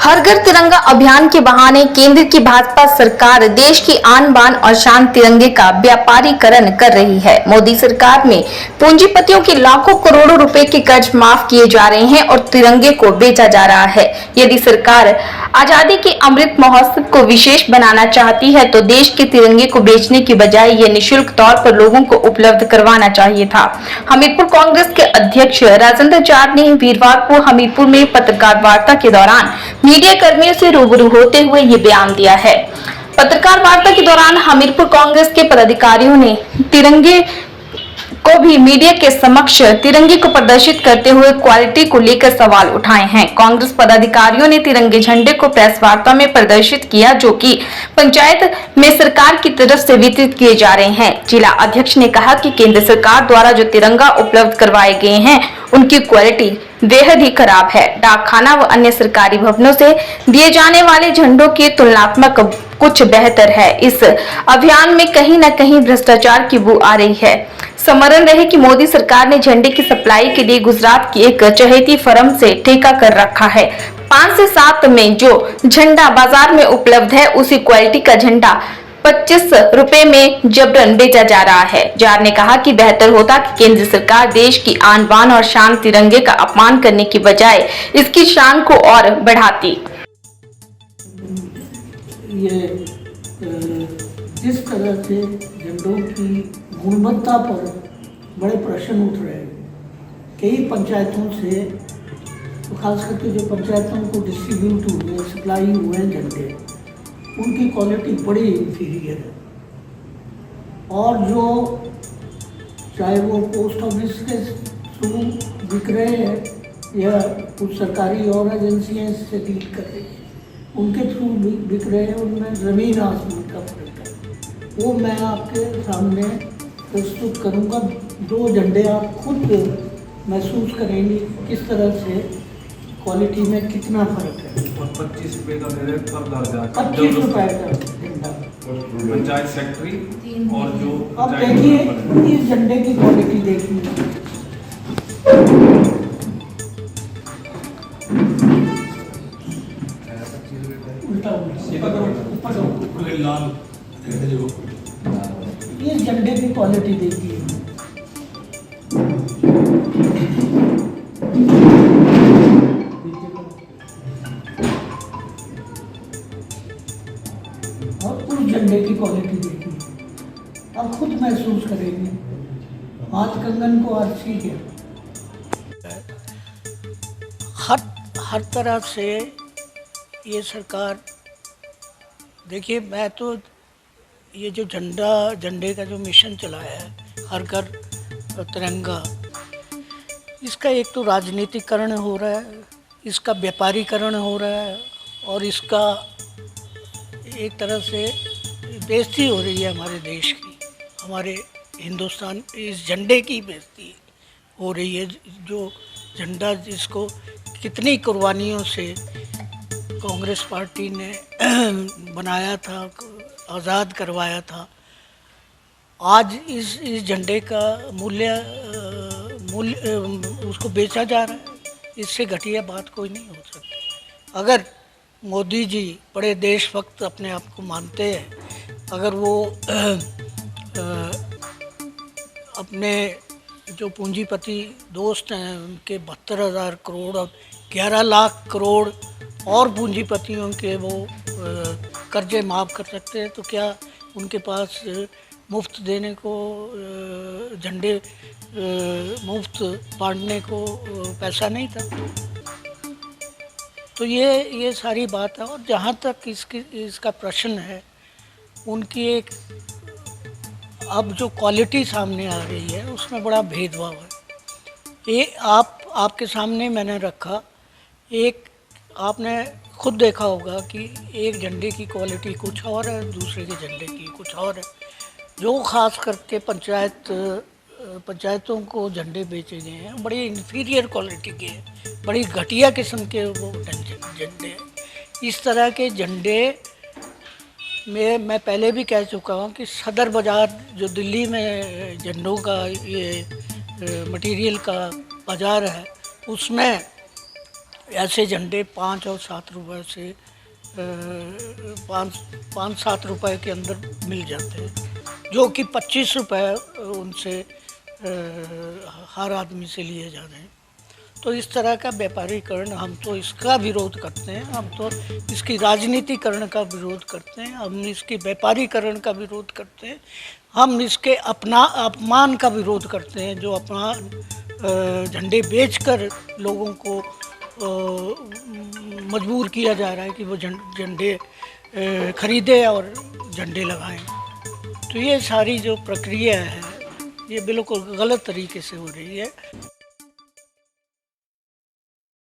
हर घर तिरंगा अभियान के बहाने केंद्र की भाजपा सरकार देश की आन बान और शान तिरंगे का व्यापारीकरण कर रही है। मोदी सरकार में पूंजीपतियों के लाखों करोड़ों रुपए के कर्ज माफ किए जा रहे हैं और तिरंगे को बेचा जा रहा है। यदि सरकार आजादी के अमृत महोत्सव को विशेष बनाना चाहती है तो देश के तिरंगे को बेचने की बजाय ये निःशुल्क तौर पर लोगों को उपलब्ध करवाना चाहिए था। हमीरपुर कांग्रेस के अध्यक्ष राजेंद्र जाट ने वीरवार को हमीरपुर में पत्रकार वार्ता के दौरान मीडिया कर्मियों से रूबरू होते हुए ये बयान दिया है। पत्रकार वार्ता के दौरान हमीरपुर कांग्रेस के पदाधिकारियों ने तिरंगे को भी मीडिया के समक्ष तिरंगे को प्रदर्शित करते हुए क्वालिटी को लेकर सवाल उठाए हैं। कांग्रेस पदाधिकारियों ने तिरंगे झंडे को प्रेस वार्ता में प्रदर्शित किया, जो कि पंचायत में सरकार की तरफ से वितरित किए जा रहे हैं। जिला अध्यक्ष ने कहा कि केंद्र सरकार द्वारा जो तिरंगा उपलब्ध करवाए गए हैं उनकी क्वालिटी बेहद ही खराब है। डाकखाना व अन्य सरकारी भवनों से दिए जाने वाले झंडों की तुलनात्मक कुछ बेहतर है। इस अभियान में कहीं न कहीं भ्रष्टाचार की बू आ रही है। स्मरण रहे कि मोदी सरकार ने झंडे की सप्लाई के लिए गुजरात की एक चहेती फर्म से ठेका कर रखा है। 5 से 7 में जो झंडा बाजार में उपलब्ध है उसी क्वालिटी का झंडा 25 रुपए में जबरन बेचा जा रहा है। जार ने कहा कि बेहतर होता कि केंद्र सरकार देश की आन बान और शान तिरंगे का अपमान करने की बजाय इसकी शान को और बढ़ाती। ये जिस तरह से झंडों की गुणवत्ता पर बड़े प्रश्न उठ रहे हैं, कई पंचायतों से, तो खास करके जो पंचायतों को डिस्ट्रीब्यूट हुए, सप्लाई हुए हैं झंडे, उनकी क्वालिटी बड़ी इंफीरियर है। और जो चाहे वो पोस्ट ऑफिस के थ्रू बिक रहे हैं या कुछ सरकारी और एजेंसियाँ इससे डील कर रही हैं, उनके थ्रू बिक रहे हैं, उनमें ज़मीन आसमान का फर्क है। वो मैं आपके सामने प्रस्तुत करूँगा। 2 झंडे आप खुद महसूस करेंगे किस तरह से क्वालिटी में कितना फर्क है। 25 रुपये का मेरे पर दर्जा 25 रुपये का झंडा पंचायत सेक्रेटरी। और जो अब देखिए इस झंडे की क्वालिटी देखिए, इस झंडे की क्वालिटी देखिए। और उस झंडे की क्वालिटी देखिए, आप खुद महसूस करेंगे। हाथ कंगन को आरसी के हर तरह से ये सरकार, देखिए मैं तो ये जो झंडे का जो मिशन चलाया है हर घर तिरंगा, इसका एक तो राजनीतिकरण हो रहा है, इसका व्यापारीकरण हो रहा है और इसका एक तरह से बेइज्जती हो रही है हमारे देश की, हमारे हिंदुस्तान, इस झंडे की बेइज्जती हो रही है। जो झंडा जिसको कितनी कुर्बानियों से कांग्रेस पार्टी ने बनाया था, आज़ाद करवाया था, आज इस झंडे का मूल्य उसको बेचा जा रहा है। इससे घटिया बात कोई नहीं हो सकती। अगर मोदी जी बड़े देशभक्त अपने आप को मानते हैं, अगर वो अपने जो पूंजीपति दोस्त हैं उनके 72,000 करोड़ और 11 लाख करोड़ और पूंजीपतियों के वो कर्जे माफ़ कर सकते हैं, तो क्या उनके पास मुफ्त देने को झंडे मुफ्त बांटने को पैसा नहीं था? तो ये सारी बात है। और जहाँ तक इसका प्रश्न है, उनकी एक अब जो क्वालिटी सामने आ रही है उसमें बड़ा भेदभाव है। ये आपके सामने मैंने रखा, एक आपने खुद देखा होगा कि एक झंडे की क्वालिटी कुछ और है, दूसरे के झंडे की कुछ और है। जो ख़ास करके पंचायतों को झंडे बेचे गए हैं बड़ी इन्फीरियर क्वालिटी के हैं, बड़ी घटिया किस्म के वो झंडे हैं। इस तरह के झंडे में मैं पहले भी कह चुका हूँ कि सदर बाज़ार जो दिल्ली में झंडों का ये मटेरियल का बाज़ार है, उसमें ऐसे झंडे 5 और 7 रुपए से 5-7 रुपए के अंदर मिल जाते हैं, जो कि 25 रुपए उनसे हर आदमी से लिए जा रहे हैं। तो इस तरह का व्यापारीकरण, हम तो इसका विरोध करते हैं, हम तो इसकी राजनीतिकरण का विरोध करते हैं, हम इसकी व्यापारीकरण का विरोध करते हैं, हम इसके अपमान का विरोध करते हैं, जो अपना झंडे बेचकर लोगों को मजबूर किया जा रहा है कि वो झंडे खरीदे और झंडे लगाएं। तो ये सारी जो प्रक्रिया है ये बिल्कुल गलत तरीके से हो रही है।